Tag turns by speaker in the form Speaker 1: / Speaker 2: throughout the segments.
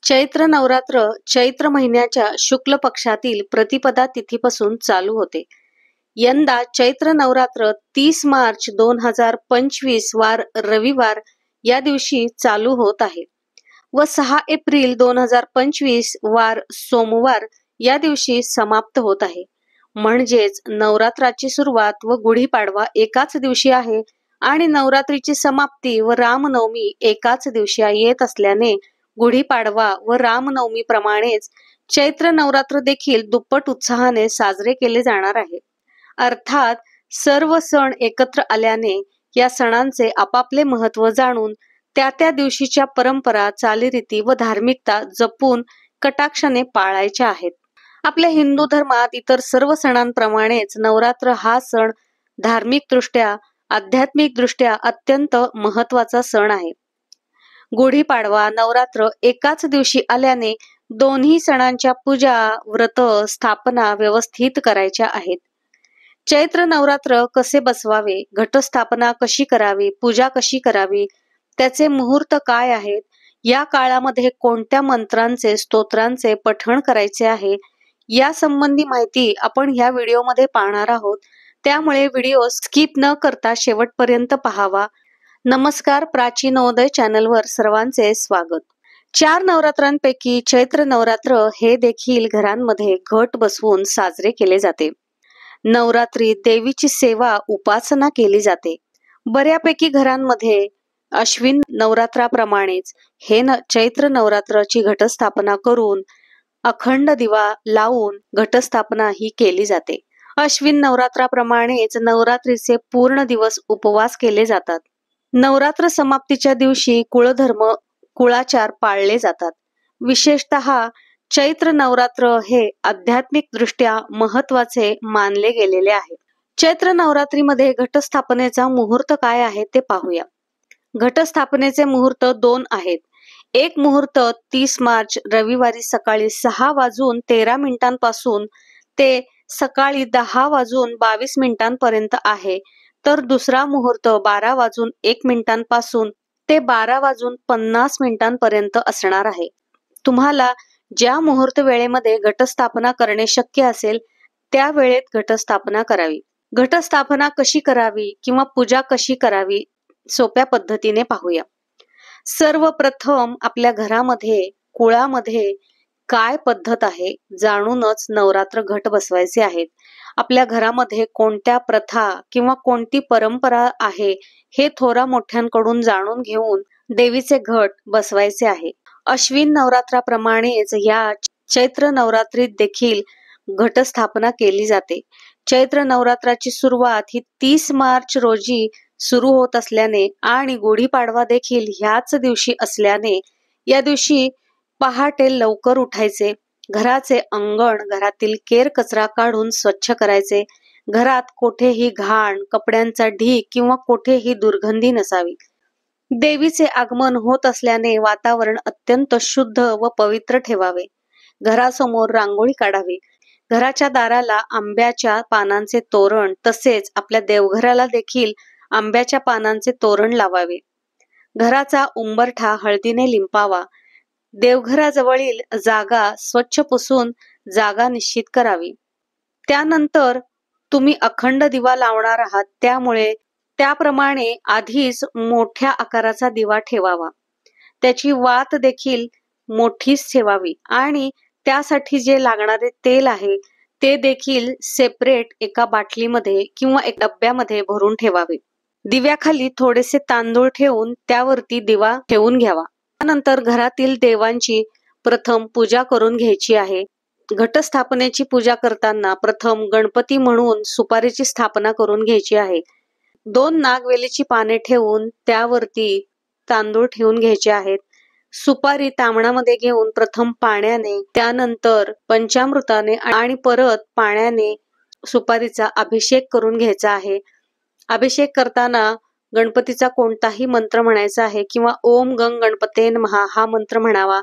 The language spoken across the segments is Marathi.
Speaker 1: चैत्र नवरात्र चैत्र महिन्याच्या शुक्ल पक्षातील प्रतिपदा तिथीपासून चालू होते. यंदा चैत्र नवरात्र 30 मार्च 2025 वार रविवार या दिवशी चालू होत आहे व 6 एप्रिल 2025 वार सोमवार या दिवशी समाप्त होत आहे. म्हणजेच नवरात्राची सुरुवात व गुढीपाडवा एकाच दिवशी आहे आणि नवरात्रीची समाप्ती व रामनवमी एकाच दिवशी येत असल्याने गुढीपाडवा व रामनवमी प्रमाणेच चैत्र नवरात्र देखील दुप्पट उत्साहाने साजरे केले जाणार आहे. अर्थात सर्व सण एकत्र आल्याने या सणांचे आपापले महत्त्व जाणून त्या दिवशीच्या परंपरा, चालीरीती व धार्मिकता जपून कटाक्षाने पाळायच्या आहेत. आपल्या हिंदू धर्मात इतर सर्व सणांप्रमाणेच नवरात्र हा सण धार्मिकदृष्ट्या, आध्यात्मिकदृष्ट्या अत्यंत महत्त्वाचा सण आहे. गुढीपाडवा, नवरात्र एकाच दिवशी आल्याने दोन्ही सणांच्या पूजा, व्रत, स्थापना व्यवस्थित करायच्या आहेत. चैत्र नवरात्र कसे बसवावे, घटस्थापना कशी करावी, पूजा कशी करावी, त्याचे मुहूर्त काय आहेत, या काळामध्ये कोणत्या मंत्रांचे, स्तोत्रांचे पठण करायचे आहे, या संबंधी माहिती आपण ह्या व्हिडिओमध्ये पाहणार आहोत. त्यामुळे व्हिडिओ स्किप न करता शेवटपर्यंत पाहावा. नमस्कार, प्राची नवोदय चॅनलवर सर्वांचे स्वागत. 4 नवरात्रांपैकी चैत्र नवरात्र हे देखील घरांमध्ये घट बसवून साजरे केले जाते. नवरात्री देवीची सेवा, उपासना केली जाते. बऱ्यापैकी घरांमध्ये अश्विन नवरात्राप्रमाणेच चैत्र नवरात्राची घटस्थापना करून अखंड दिवा लावून घटस्थापना ही केली जाते. अश्विन नवरात्राप्रमाणेच नवरात्रीचे पूर्ण दिवस उपवास केले जातात. नवरात्र समाप्तीच्या दिवशी कुळधर्म, कुळाचार पाळले जातात. विशेषतः चैत्र नवरात्र हे आध्यात्मिक दृष्ट्या महत्त्वाचे मानले गेलेले आहे. चैत्र नवरात्रीमध्ये घटस्थापनेचा मुहूर्त काय आहे ते पाहूया. घटस्थापनेचे मुहूर्त 2 आहेत. एक मुहूर्त 30 मार्च रविवारी सकाळी 6:13 पासून ते सकाळी 10:22 पर्यंत आहे, तर दुसरा मुहूर्त 12:01 पासून ते 12:50 पर्यंत असणार आहे. तुम्हाला ज्या मुहूर्त वेळेमध्ये घटस्थापना करणे शक्य असेल त्या वेळेत घटस्थापना करावी. घटस्थापना कशी करावी किंवा पूजा कशी करावी सोप्या पद्धतीने पाहूया. सर्वप्रथम आपल्या घरामध्ये, कुळामध्ये काय पद्धत आहे जाणूनच नवरात्र घट बसवायचे आहेत. आपल्या घरामध्ये कोणत्या प्रथा किंवा कोणती परंपरा आहे हे थोरा मोठ्यांकडून जाणून घेऊन देवीचे घट बसवायचे आहे. अश्विन नवरात्राप्रमाणेच या चैत्र नवरात्रीत देखील घटस्थापना केली जाते. चैत्र नवरात्राची सुरुवात ही 30 मार्च रोजी सुरू होत असल्याने आणि गुढीपाडवा देखील ह्याच दिवशी असल्याने या दिवशी पहाटे लवकर उठायचे, घराचे अंगण, घरातील केर कचरा काढून स्वच्छ करायचे, घरात कोठेही घाण, कपड्यांचा ढीग किंवा कोठेही दुर्गंधी नसावी. देवीचे आगमन होत असल्याने वातावरण अत्यंत शुद्ध व पवित्र ठेवावे. घरासमोर रांगोळी काढावी. घराच्या दाराला आंब्याच्या पानांचे तोरण, तसेच आपल्या देवघराला देखील आंब्याच्या पानांचे तोरण लावावे. घराचा उंबरठा हळदीने लिंपावा. देवघराजवळील जागा स्वच्छ पुसून जागा निश्चित करावी. त्यानंतर तुम्ही अखंड दिवा लावणार आहात, त्यामुळे त्याप्रमाणे आधीच मोठ्या आकाराचा दिवा ठेवावा. त्याची वात देखील मोठीच ठेवावी आणि त्यासाठी जे लागणारे तेल आहे ते देखील सेपरेट एका बाटलीमध्ये किंवा एक डब्यामध्ये भरून ठेवावे. दिव्याखाली थोडेसे तांदूळ ठेवून त्यावरती दिवा ठेवून घ्यावा. त्यानंतर घरातील देवांची प्रथम पूजा करून घ्यायची आहे. घटस्थापनेची पूजा करताना प्रथम गणपती म्हणून सुपारीची स्थापना करून घ्यायची आहे. 2 नागवेलीची पाने ठेवून त्यावरती तांदूळ ठेवून घ्यायचे आहेत. सुपारी तामणामध्ये घेऊन प्रथम पाण्याने, त्यानंतर पंचामृताने आणि परत पाण्याने सुपारीचा अभिषेक करून घ्यायचा आहे. अभिषेक करताना गणपतीचा कोणताही मंत्र म्हणायचा आहे किंवा ओम गंग गणपते नमः हा मंत्र म्हणावा.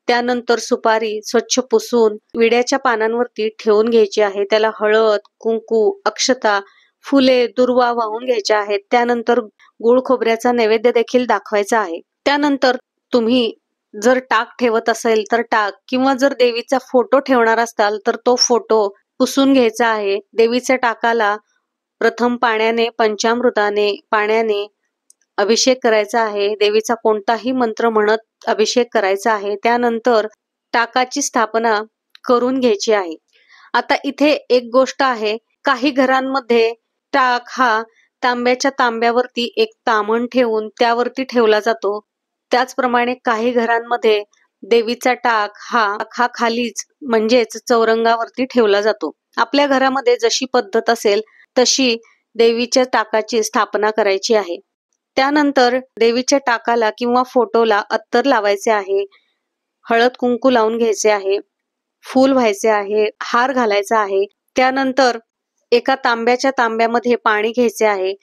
Speaker 1: त्यानंतर सुपारी स्वच्छ पुसून विड्याच्या पानांवरती ठेवून घ्यायची आहे. त्याला हळद, कुंकू, अक्षता, फुले, दुर्वा वाहून घ्यायच्या आहेत. त्यानंतर गुळ खोबऱ्याचा नैवेद्य देखील दाखवायचा आहे. त्यानंतर तुम्ही जर टाक ठेवत असेल तर टाक, किंवा जर देवीचा फोटो ठेवणार असाल तर तो फोटो पुसून घ्यायचा आहे. देवीच्या टाकाला प्रथम पाण्याने, पंचामृताने, पाण्याने अभिषेक करायचा आहे. देवीचा कोणताही मंत्र म्हणत अभिषेक करायचा आहे. त्यानंतर टाकाची स्थापना करून घ्यायची आहे. आता इथे एक गोष्ट आहे, काही घरांमध्ये टाक हा तांब्याच्या तांब्यावरती एक तामण ठेवून त्यावरती ठेवला जातो. त्याचप्रमाणे काही घरांमध्ये देवीचा टाक हा खालीच म्हणजेच चौरंगावरती ठेवला जातो. आपल्या घरामध्ये जशी पद्धत असेल तशी देवीच्या टाकाची स्थापना करायची आहे. त्यानंतर देवीच्या टाकाला किंवा फोटोला अत्तर लावायचे आहे, हळद कुंकू लावून घ्यायचे आहे, फूल व्हायचे आहे, हार घालायचा आहे. त्यानंतर एका तांब्याच्या तांब्यामध्ये पाणी घ्यायचे आहे.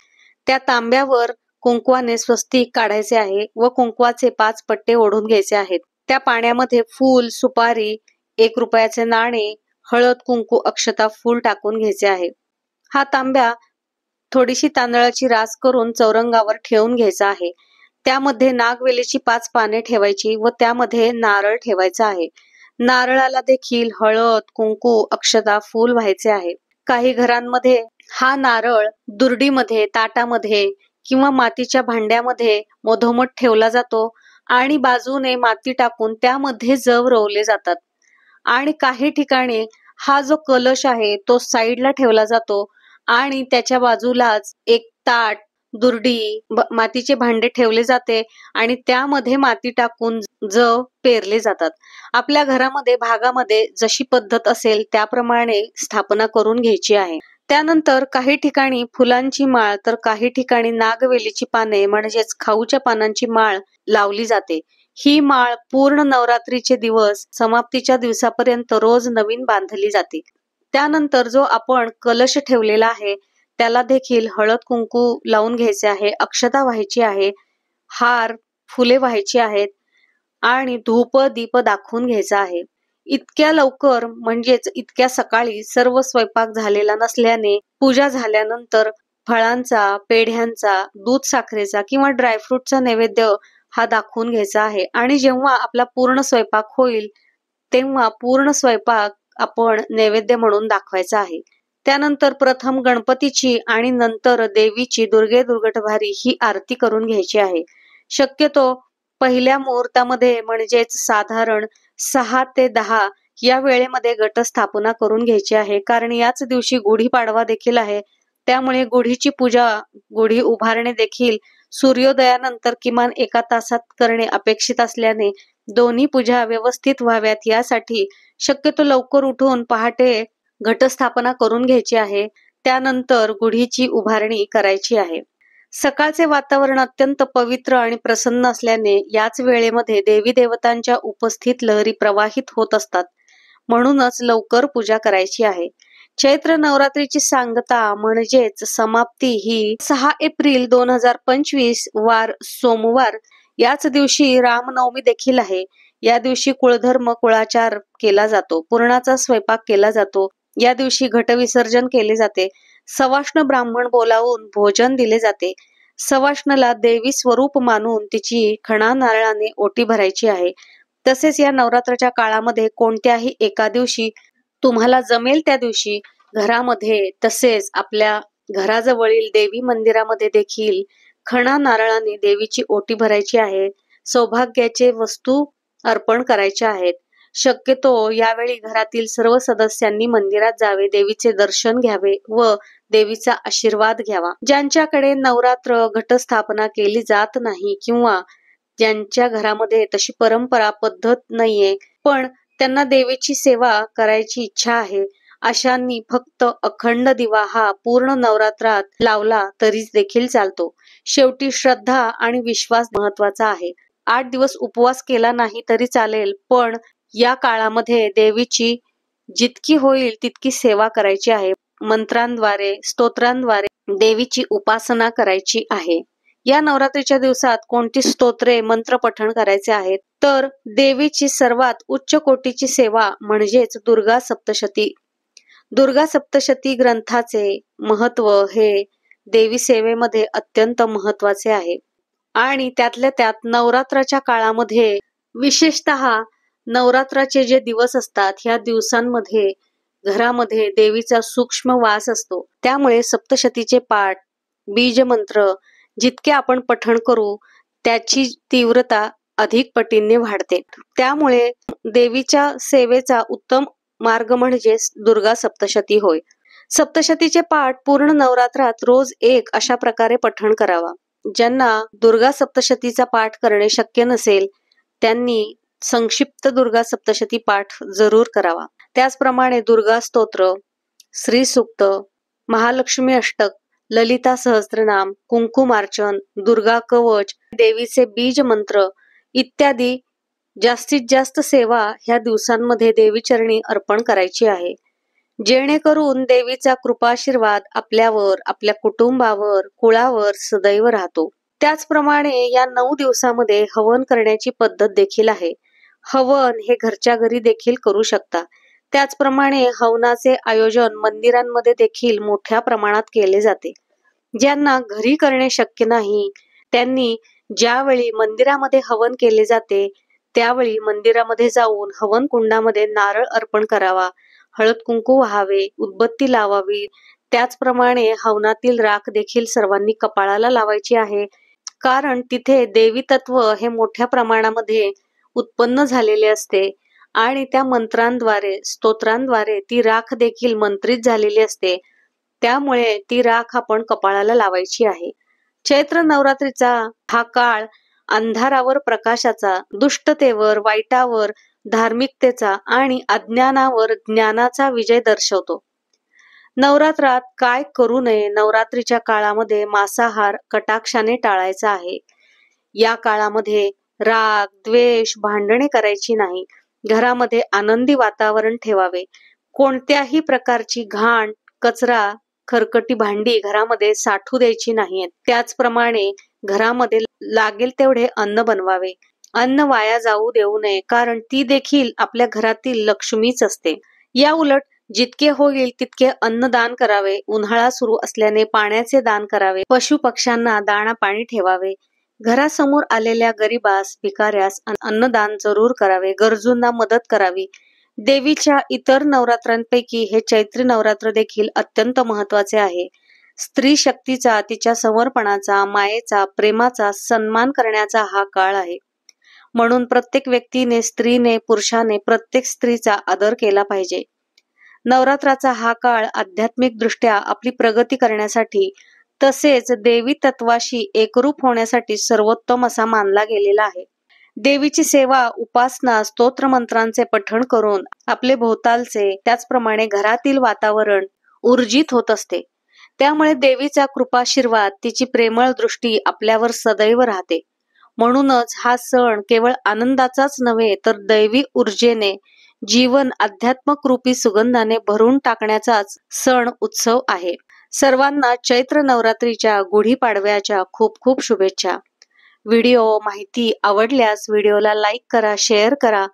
Speaker 1: त्या तांब्यावर कुंकवाने स्वस्तिक काढायचे आहे व कुंकवाचे 5 पट्टे ओढून घ्यायचे आहेत. त्या पाण्यामध्ये फूल, सुपारी, 1 रुपयाचे नाणे, हळद कुंकू, अक्षता, फूल टाकून घ्यायचे आहे. हा तांब्या थोडीशी तांदळाची रास करून चौरंगावर ठेवून घ्यायचा आहे. त्यामध्ये नागवेलीची 5 पाने ठेवायची व त्यामध्ये नारळ ठेवायचा आहे. नारळाला देखील हळद, कुंकू, अक्षता, फूल व्हायचे आहे. काही घरांमध्ये हा नारळ दुर्डीमध्ये, ताटामध्ये किंवा मातीच्या भांड्यामध्ये मधोमध ठेवला जातो आणि बाजूने माती टाकून त्यामध्ये जव रोवले जातात. आणि काही ठिकाणी हा जो कलश आहे तो साईडला ठेवला जातो आणि त्याच्या बाजूलाच एक ताट, दुर्डी, मातीचे भांडे ठेवले जाते आणि त्यामध्ये माती टाकून जव पेरले जातात. आपल्या घरामध्ये भागामध्ये जशी पद्धत असेल त्याप्रमाणे स्थापना करून घ्यायची आहे. त्यानंतर काही ठिकाणी फुलांची माळ तर काही ठिकाणी नागवेलीची पाने म्हणजेच खाऊच्या पानांची माळ लावली जाते. ही माळ पूर्ण नवरात्रीचे दिवस समाप्तीच्या दिवसापर्यंत रोज नवीन बांधली जाते. त्यानंतर जो आपण कलश ठेवलेला आहे त्याला देखील हळद कुंकू लावून घ्यायचे आहे, अक्षता व्हायची आहे, हार, फुले व्हायची आहेत आणि धूप दीप दाखवून घ्यायचा आहे. इतक्या लवकर म्हणजेच इतक्या सकाळी सर्व स्वयंपाक झालेला नसल्याने पूजा झाल्यानंतर फळांचा, पेढ्यांचा, दूध साखरेचा किंवा ड्रायफ्रूटचा नैवेद्य हा दाखवून घ्यायचा आहे. आणि जेव्हा आपला पूर्ण स्वयंपाक होईल तेव्हा पूर्ण स्वयंपाक आपण नैवेद्य म्हणून दाखवायचा आहे. त्यानंतर प्रथम गणपतीची आणि नंतर देवीची दुर्गे दुर्गटभारी ही आरती करून घ्यायची आहे. शक्यतो पहिल्या मुहूर्तामध्ये म्हणजेच साधारण 6 ते 10 या वेळेमध्ये घटस्थापना करून घ्यायची आहे. कारण याच दिवशी गुढीपाडवा देखील आहे. त्यामुळे गुढीची पूजा, गुढी उभारणे देखील सूर्योदयानंतर किमान 1 तासात करणे अपेक्षित असल्याने दोन्ही पूजा व्यवस्थित व्हाव्यात यासाठी शक्यतो लवकर उठून पहाटे घटस्थापना करून घ्यायची आहे. त्यानंतर गुढीची उभारणी करायची आहे. सकाळचे वातावरण अत्यंत पवित्र आणि प्रसन्न असल्याने याच वेळेमध्ये देवी देवतांच्या उपस्थित लहरी प्रवाहित होत असतात. म्हणूनच लवकर पूजा करायची आहे. चैत्र नवरात्रीची सांगता म्हणजेच समाप्ती ही 6 एप्रिल 2025 वार सोमवार याच दिवशी रामनवमी देखील आहे. या दिवशी कुळधर्म, कुळाचार केला जातो. पुरणाचा स्वयंपाक केला जातो. या दिवशी घटविसर्जन केले जाते. सवाष्ण ब्राह्मण बोलावून भोजन दिले जाते. सवाष्णला देवी स्वरूप मानून तिची खणा नारळाने ओटी भरायची आहे. तसेच या नवरात्राच्या काळामध्ये कोणत्याही एका दिवशी तुम्हाला जमेल त्या दिवशी घरामध्ये तसेच आपल्या घराजवळील देवी मंदिरामध्ये देखील खणा नारळाने देवीची ओटी भरायची आहे. सौभाग्याचे वस्तू अर्पण करायचे आहेत. शक्यतो यावेळी घरातील सर्व सदस्यांनी मंदिरात जावे, देवीचे दर्शन घ्यावे व देवीचा आशीर्वाद घ्यावा. ज्यांच्याकडे नवरात्र घटस्थापना केली जात नाही किंवा ज्यांच्या घरामध्ये तशी परंपरा पद्धत नाहीये पण त्यांना देवीची सेवा करायची इच्छा आहे, अशांनी फक्त अखंड दिवा हा पूर्ण नवरात्रात लावला तरी देखील चालतो. शेवटी श्रद्धा आणि विश्वास महत्वाचा आहे. 8 दिवस उपवास केला नाही तरी चालेल, पण या काळामध्ये देवीची जितकी होईल तितकी सेवा करायची आहे. मंत्रांद्वारे, स्तोत्रांद्वारे देवीची उपासना करायची आहे. या नवरात्रीच्या दिवसात कोणती स्तोत्रे, मंत्र पठण करायचे आहेत तर देवीची सर्वात उच्च कोटीची सेवा म्हणजेच दुर्गा सप्तशती. दुर्गा सप्तशती ग्रंथाचे महत्व हे देवी सेवेमध्ये अत्यंत महत्वाचे आहे आणि त्यातल्या त्यात नवरात्राच्या काळामध्ये विशेषतः नवरात्राचे जे दिवस असतात ह्या दिवसांमध्ये घरामध्ये देवीचा सूक्ष्म वास असतो. त्यामुळे सप्तशतीचे पाठ, बीजमंत्र जितके आपण पठण करू त्याची तीव्रता अधिक पटीने वाढते. त्यामुळे देवीच्या सेवेचा उत्तम मार्ग म्हणजे दुर्गा सप्तशती होय. सप्तशतीचे पाठ पूर्ण नवरात्रात रोज एक अशा प्रकारे पठण करावा. ज्यांना दुर्गा सप्तशतीचा पाठ करणे शक्य नसेल त्यांनी संक्षिप्त दुर्गा सप्तशती पाठ जरूर करावा. त्याचप्रमाणे दुर्गा स्तोत्र, श्री सूक्त, महालक्ष्मी अष्टक, ललिता सहस्त्रनाम, कुंकुमार्चन, दुर्गा कवच, देवीचे बीज मंत्र इत्यादी जास्तीत जास्त सेवा ह्या दिवसांमध्ये देवीचरणी अर्पण करायची आहे. जेणेकरून देवीचा कृपाशीर्वाद आपल्यावर, आपल्या कुटुंबावर, कुळावर सदैव राहतो. त्याचप्रमाणे या 9 दिवसामध्ये हवन करण्याची पद्धत देखील आहे. हवन हे घरच्या घरी देखील करू शकता. त्याचप्रमाणे हवनाचे आयोजन मंदिरांमध्ये देखील मोठ्या प्रमाणात केले जाते. ज्यांना घरी करणे शक्य नाही त्यांनी ज्यावेळी मंदिरामध्ये हवन केले जाते त्यावेळी मंदिरामध्ये जाऊन हवन कुंडामध्ये नारळ अर्पण करावा, हळद कुंकू व्हावे, उदबत्ती लावावी. त्याचप्रमाणे हवनातील राख देखील सर्वांनी कपाळाला लावायची आहे. कारण तिथे देवी तत्व हे मोठ्या प्रमाणामध्ये उत्पन्न झालेले असते आणि त्या मंत्रांद्वारे, स्तोत्रांद्वारे ती राख देखील मंत्रित झालेली असते. त्यामुळे ती राख आपण कपाळाला लावायची आहे. चैत्र नवरात्रीचा हा काळ अंधारावर प्रकाशाचा, दुष्टतेवर, वाईटावर धार्मिकतेचा आणि अज्ञानावर ज्ञानाचा विजय दर्शवतो. नवरात्रात काय करू नये? नवरात्रीच्या काळामध्ये मांसाहार कटाक्षाने टाळायचा आहे. या काळामध्ये राग, द्वेष, भांडणे करायची नाही. घरामध्ये आनंदी वातावरण ठेवावे. कोणत्याही प्रकारची घाण, कचरा, खरकटी भांडी घरामध्ये साठू द्यायची नाहीत. त्याचप्रमाणे घरामध्ये लागेल तेवढे अन्न बनवावे. अन्न वाया जाऊ देऊ नये, कारण ती देखील आपल्या घरातील लक्ष्मीच असते. या उलट जितके होईल तितके अन्नदान करावे. उन्हाळा सुरू असल्याने पाण्याचे दान करावे. पशु पक्ष्यांना दाणा पाणी ठेवावे. घरासमोर आलेल्या गरीबास, भिकाऱ्यास अन्नदान जरूर करावे. गरजूंना मदत करावी. देवीच्या इतर नवरात्रांपैकी हे चैत्री नवरात्र देखील अत्यंत महत्वाचे आहे. स्त्री शक्तीचा, तिच्या समर्पणाचा, मायेचा, प्रेमाचा सन्मान करण्याचा हा काळ आहे. म्हणून प्रत्येक व्यक्तीने, स्त्रीने, पुरुषाने प्रत्येक स्त्रीचा आदर केला पाहिजे. नवरात्राचा हा काळ आध्यात्मिक दृष्ट्या आपली प्रगती करण्यासाठी तसेच देवी तत्वाशी एकरूप होण्यासाठी सर्वोत्तम असा मानला गेलेला आहे. देवीची सेवा, उपासना, स्तोत्र मंत्रांचे पठण करून आपले भोवतालचे, त्याचप्रमाणे घरातील वातावरण ऊर्जित होत असते. त्यामुळे देवीचा कृपाशीर्वाद, तिची प्रेमळ दृष्टी आपल्यावर सदैव राहते. म्हणूनच हा सण केवळ आनंदाचाच नव्हे तर दैवी ऊर्जेने जीवन आध्यात्मक रूपी सुगंधाने भरून टाकण्याचाच सण उत्सव आहे. सर्वांना चैत्र नवरात्रीच्या, गुढीपाडव्याच्या खूप खूप शुभेच्छा. व्हिडिओ माहिती आवडल्यास व्हिडिओला लाईक करा, शेअर करा.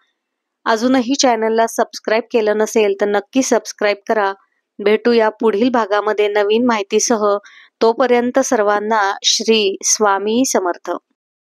Speaker 1: अजूनही चॅनलला सबस्क्राईब केलं नसेल तर नक्की सबस्क्राईब करा. भेटूया पुढील भागामध्ये नवीन माहितीसह. तोपर्यंत सर्वांना श्री स्वामी समर्थ.